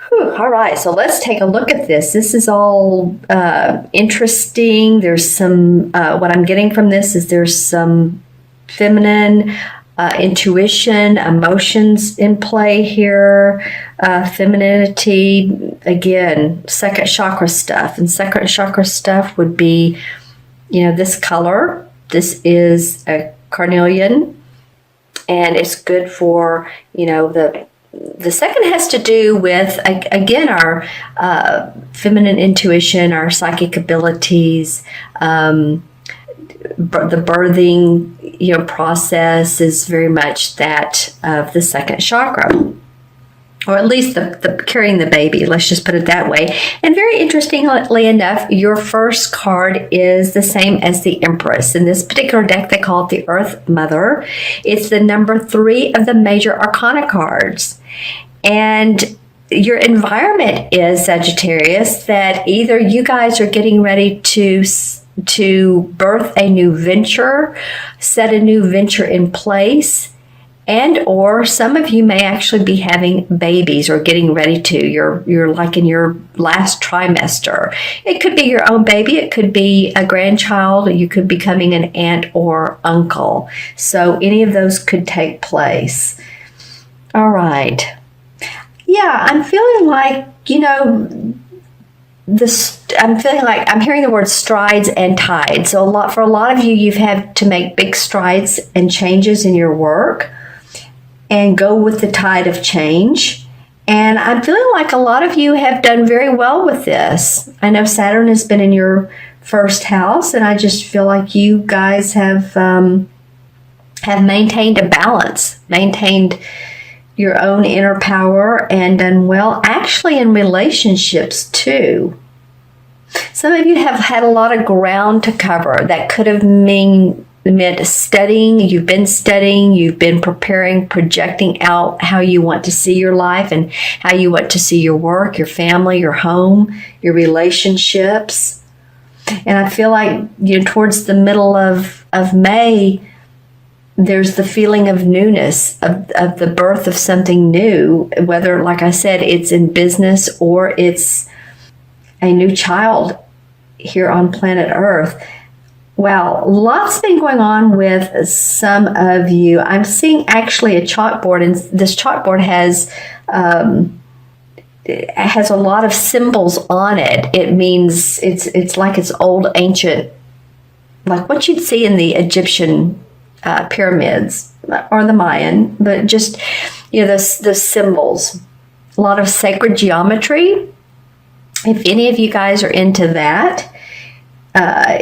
Whew, all right, so let's take a look at this. This is all interesting. There's some, what I'm getting from this is there's some feminine intuition, emotions in play here, femininity, again, second chakra stuff. And second chakra stuff would be, this color. This is a carnelian, and it's good for, the second has to do with, again, our feminine intuition, our psychic abilities, the birthing, process is very much that of the second chakra. Or at least the carrying the baby, let's just put it that way. And very interestingly enough, your first card is the same as the Empress. In this particular deck, they call it the Earth Mother. It's the number 3 of the major arcana cards. And your environment is, Sagittarius, that either you guys are getting ready to birth a new venture, set a new venture in place, and or some of you may actually be having babies or getting ready to. You're like in your last trimester. It could be your own baby. It could be a grandchild. Or you could be becoming an aunt or uncle. So any of those could take place. All right. Yeah, I'm feeling like, I'm feeling like I'm hearing the word strides and tides. So for a lot of you, you've had to make big strides and changes in your work and go with the tide of change. And I'm feeling like a lot of you have done very well with this. I know Saturn has been in your first house, and I just feel like you guys have maintained a balance, maintained your own inner power, and done well, actually in relationships too. Some of you have had a lot of ground to cover. That could have meant studying. You've been preparing, projecting out how you want to see your life and how you want to see your work, your family, your home, your relationships. And I feel like, towards the middle of May, there's the feeling of newness, of the birth of something new, whether, like I said, it's in business or it's a new child here on planet Earth. Wow, lots been going on with some of you. I'm seeing actually a chalkboard, and this chalkboard has a lot of symbols on it. It means it's like it's old, ancient, like what you'd see in the Egyptian pyramids or the Mayan, but just those symbols. A lot of sacred geometry. If any of you guys are into that,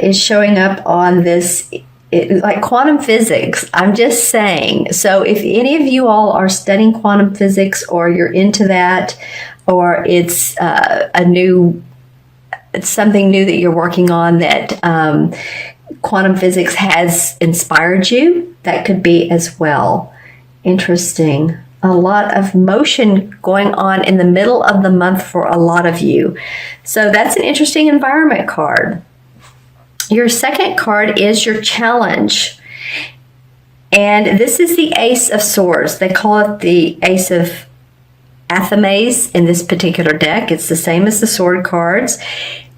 is showing up on this, like quantum physics. I'm just saying. So if any of you all are studying quantum physics, or you're into that, or it's it's something new that you're working on that quantum physics has inspired you, that could be as well. Interesting. A lot of motion going on in the middle of the month for a lot of you. So that's an interesting environment card. Your second card is your challenge. And this is the Ace of Swords. They call it the Ace of Athames in this particular deck. It's the same as the sword cards.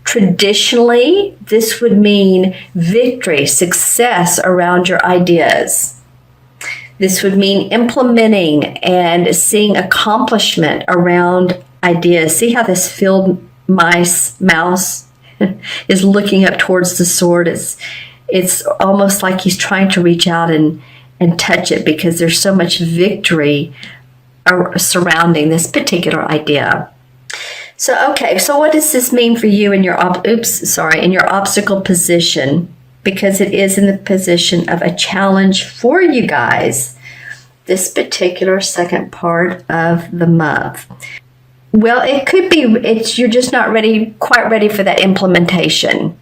Traditionally, this would mean victory, success around your ideas. This would mean implementing and seeing accomplishment around ideas. See how this field mouse is looking up towards the sword. It's almost like he's trying to reach out and touch it, because there's so much victory surrounding this particular idea. So, okay, so what does this mean for you in your obstacle position? Because it is in the position of a challenge for you guys, this particular second part of the month. Well, it could be you're just not quite ready for that implementation.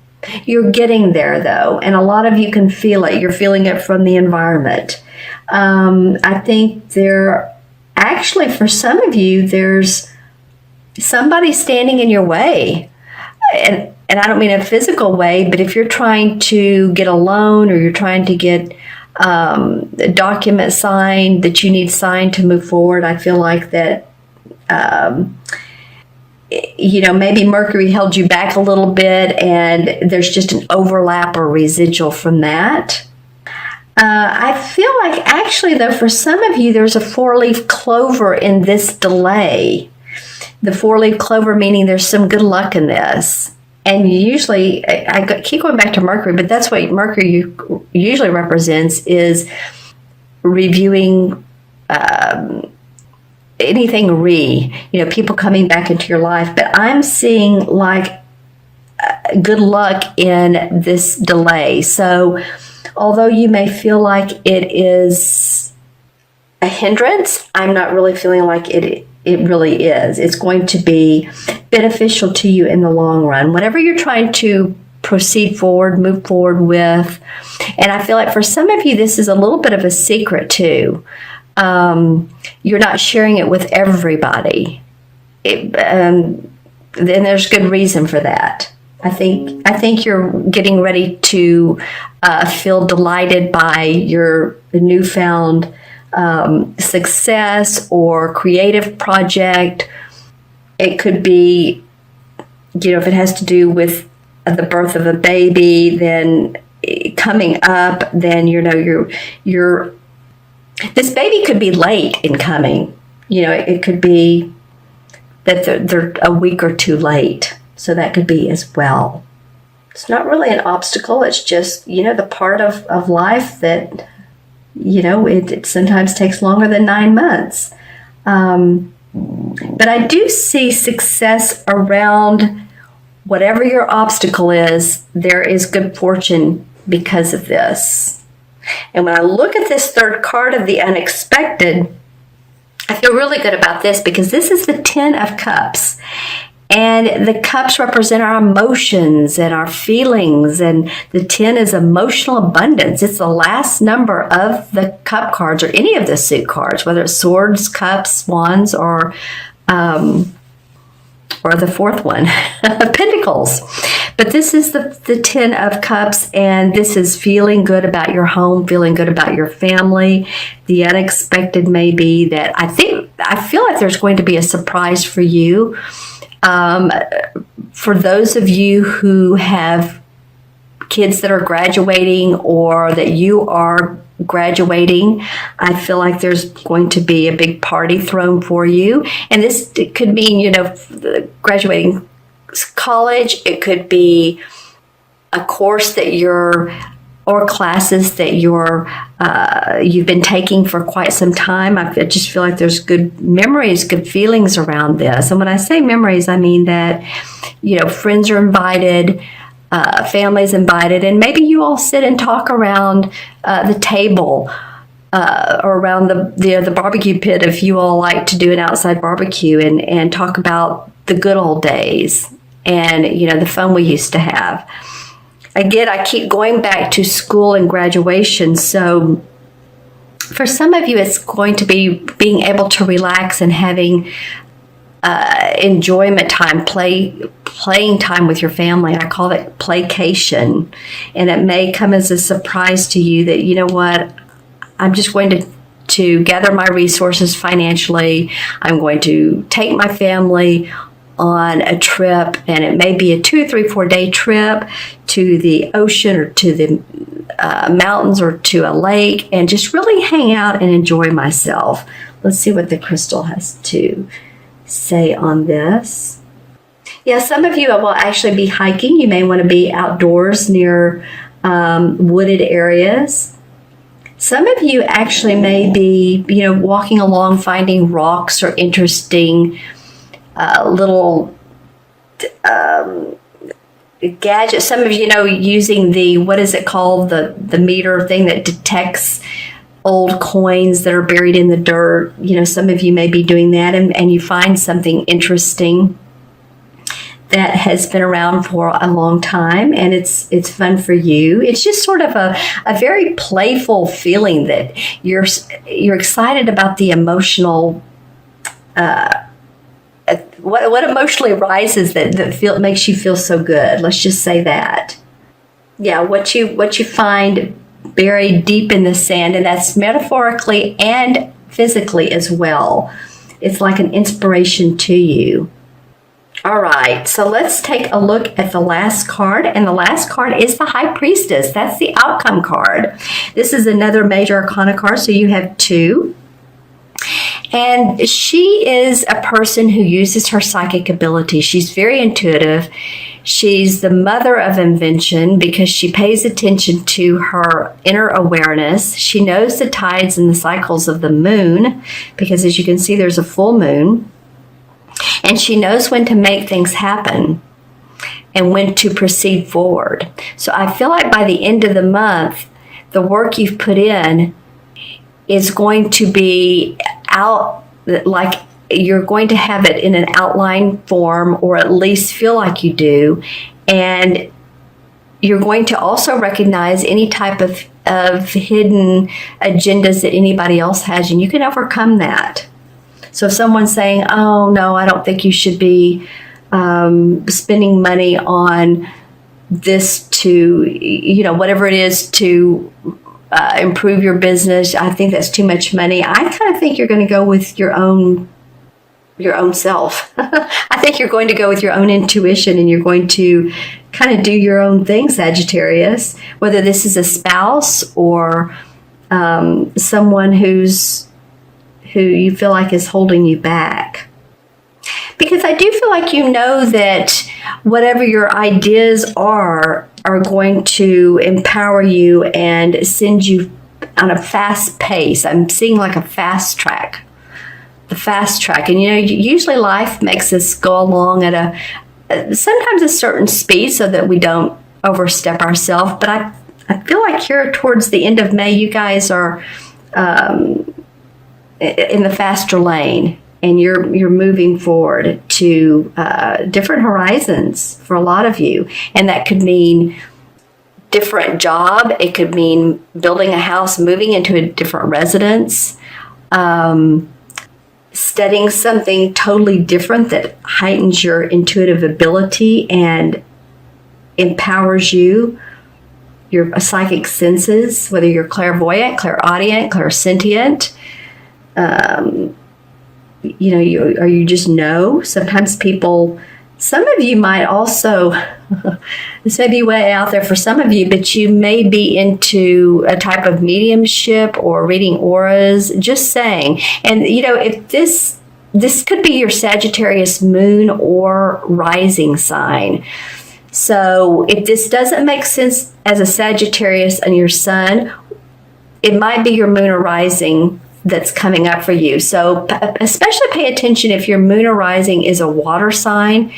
You're getting there, though, and a lot of you can feel it. You're feeling it from the environment. I think for some of you, there's somebody standing in your way. And I don't mean a physical way, but if you're trying to get a loan, or you're trying to get a document signed that you need signed to move forward, I feel like that maybe Mercury held you back a little bit and there's just an overlap or residual from that. I feel like actually, though, for some of you, there's a 4-leaf clover in this delay. The 4-leaf clover meaning there's some good luck in this. And usually, I keep going back to Mercury, but that's what Mercury usually represents, is reviewing anything people coming back into your life. But I'm seeing like good luck in this delay. So although you may feel like it is a hindrance, I'm not really feeling like it really is. It's going to be beneficial to you in the long run. Whatever you're trying to proceed forward, move forward with. And I feel like for some of you, this is a little bit of a secret too. You're not sharing it with everybody. And there's good reason for that. I think you're getting ready to feel delighted by your newfound success or creative project. It could be, if it has to do with the birth of a baby, then coming up, then you're this baby could be late in coming. It could be that they're a week or two late. So that could be as well. It's not really an obstacle. It's just, the part of life that, it sometimes takes longer than 9 months. But I do see success around whatever your obstacle is. There is good fortune because of this. And when I look at this third card of the unexpected, I feel really good about this because this is the 10 of Cups. And the cups represent our emotions and our feelings. And the 10 is emotional abundance. It's the last number of the cup cards or any of the suit cards, whether it's swords, cups, wands, or the fourth one, pentacles. But this is the 10 of Cups, and this is feeling good about your home, feeling good about your family. The unexpected may be that I feel like there's going to be a surprise for you. For those of you who have kids that are graduating or that you are graduating, I feel like there's going to be a big party thrown for you. And this could mean, graduating college. It could be a course that or classes that you've been taking for quite some time. I just feel like there's good memories, good feelings around this. And when I say memories, I mean that, friends are invited, families invited, and maybe you all sit and talk around the table or around the barbecue pit if you all like to do an outside barbecue and talk about the good old days and, the fun we used to have. Again, I keep going back to school and graduation. So for some of you, it's going to be being able to relax and having enjoyment time, playing time with your family. I call it playcation. And it may come as a surprise to you that, I'm just going to gather my resources financially. I'm going to take my family on a trip, and it may be a 2, 3, 4 day trip to the ocean or to the mountains or to a lake, and just really hang out and enjoy myself. Let's see what the crystal has to say on this. Yeah, some of you will actually be hiking. You may want to be outdoors near wooded areas. Some of you actually may be, walking along, finding rocks or interesting little gadgets. Some of you using the, what is it called, the meter thing that detects old coins that are buried in the dirt. Some of you may be doing that, and you find something interesting that has been around for a long time, and it's fun for you. It's just sort of a very playful feeling that you're excited about the emotional. What emotionally rises that makes you feel so good? Let's just say that. Yeah, what you find buried deep in the sand, and that's metaphorically and physically as well. It's like an inspiration to you. All right, so let's take a look at the last card, and the last card is the High Priestess. That's the outcome card. This is another major arcana card, so you have two. And she is a person who uses her psychic ability. She's very intuitive. She's the mother of invention because she pays attention to her inner awareness. She knows the tides and the cycles of the moon because, as you can see, there's a full moon. And she knows when to make things happen and when to proceed forward. So I feel like by the end of the month, the work you've put in is going to be out, like you're going to have it in an outline form, or at least feel like you do. And you're going to also recognize any type of hidden agendas that anybody else has, and you can overcome that. So if someone's saying, oh, no, I don't think you should be spending money on this to, whatever it is to improve your business, I think that's too much money. I kind of think you're going to go with your own self. I think you're going to go with your own intuition, and you're going to kind of do your own thing, Sagittarius, whether this is a spouse or someone who you feel like is holding you back. Because I do feel like you know that whatever your ideas are going to empower you and send you on a fast pace. I'm seeing like a fast track. The fast track. And usually life makes us go along at sometimes a certain speed so that we don't overstep ourselves. But I feel like here towards the end of May, you guys are in the faster lane, and you're moving forward to different horizons for a lot of you. And that could mean different job. It could mean building a house, moving into a different residence, studying something totally different that heightens your intuitive ability and empowers you, your psychic senses, whether you're clairvoyant, clairaudient, clairsentient, you just know. Sometimes some of you might also, this may be way out there for some of you, but you may be into a type of mediumship or reading auras, just saying. And, if this could be your Sagittarius moon or rising sign. So if this doesn't make sense as a Sagittarius and your sun, it might be your moon or rising that's coming up for you. So especially pay attention if your moon or rising is a water sign,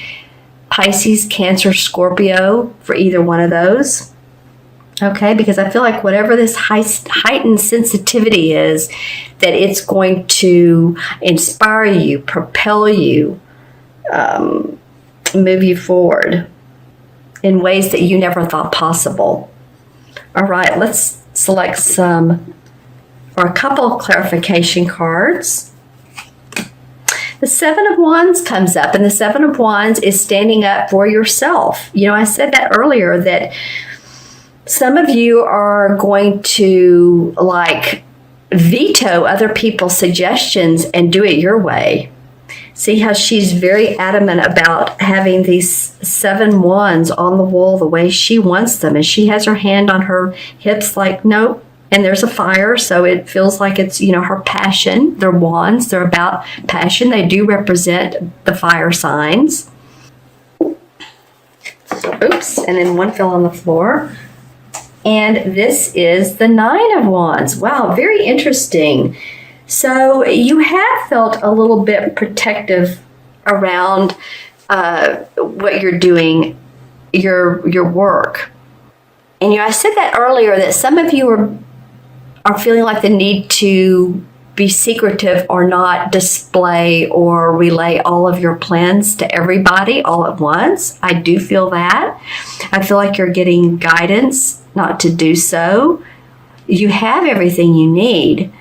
Pisces, Cancer, Scorpio, for either one of those. Okay, because I feel like whatever this heightened sensitivity is, that it's going to inspire you, propel you, move you forward in ways that you never thought possible. All right, let's select a couple of clarification cards. The Seven of Wands comes up, and the Seven of Wands is standing up for yourself. I said that earlier, that some of you are going to veto other people's suggestions and do it your way. See how she's very adamant about having these 7 wands on the wall the way she wants them, and she has her hand on her hips like, nope. And there's a fire, so it feels like it's, her passion. They're wands. They're about passion. They do represent the fire signs. Oops. And then one fell on the floor. And this is the 9 of Wands. Wow, very interesting. So you have felt a little bit protective around what you're doing, your work. And I said that earlier, that some of you are feeling like the need to be secretive or not display or relay all of your plans to everybody all at once. I do feel that. I feel like you're getting guidance not to do so. You have everything you need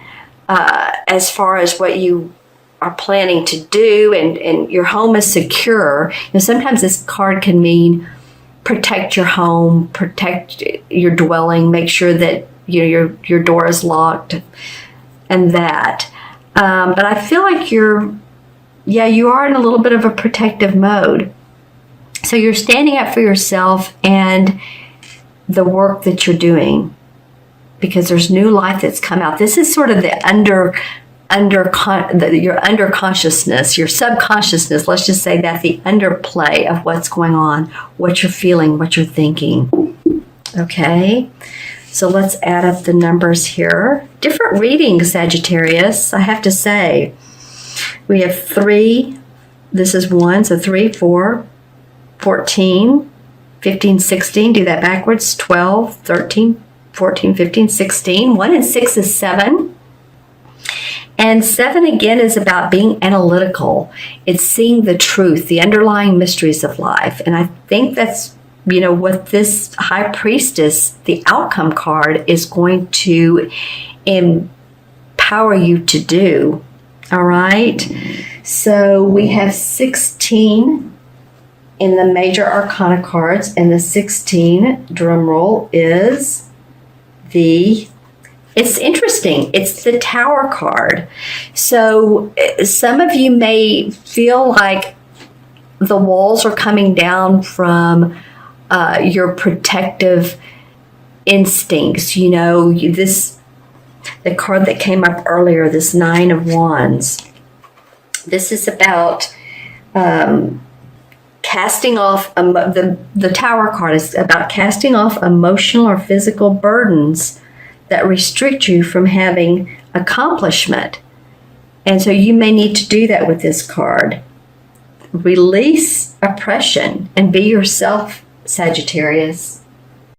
as far as what you are planning to do, and your home is secure. Sometimes this card can mean protect your home, protect your dwelling, make sure that your door is locked, and that. But I feel like you're Yeah, you are in a little bit of a protective mode. So you're standing up for yourself and the work that you're doing, because there's new light that's come out. This is sort of the your under consciousness, your subconsciousness. Let's just say that the underplay of what's going on, what you're feeling, what you're thinking. Okay, so let's add up the numbers here. Different readings, Sagittarius, I have to say. We have 3. This is 1, so 3, 4, 14, 15, 16. Do that backwards. 12, 13, 14, 15, 16. 1 and 6 is 7. And 7 again is about being analytical. It's seeing the truth, the underlying mysteries of life. And I think that's, what this High Priestess, the outcome card, is going to empower you to do. All right. So we have 16 in the major arcana cards, and the 16, drum roll, is it's interesting. It's the Tower card. So some of you may feel like the walls are coming down from your protective instincts. The card that came up earlier, this 9 of Wands. This is about casting off, the Tower card is about casting off emotional or physical burdens that restrict you from having accomplishment. And so you may need to do that with this card. Release oppression and be yourself, Sagittarius.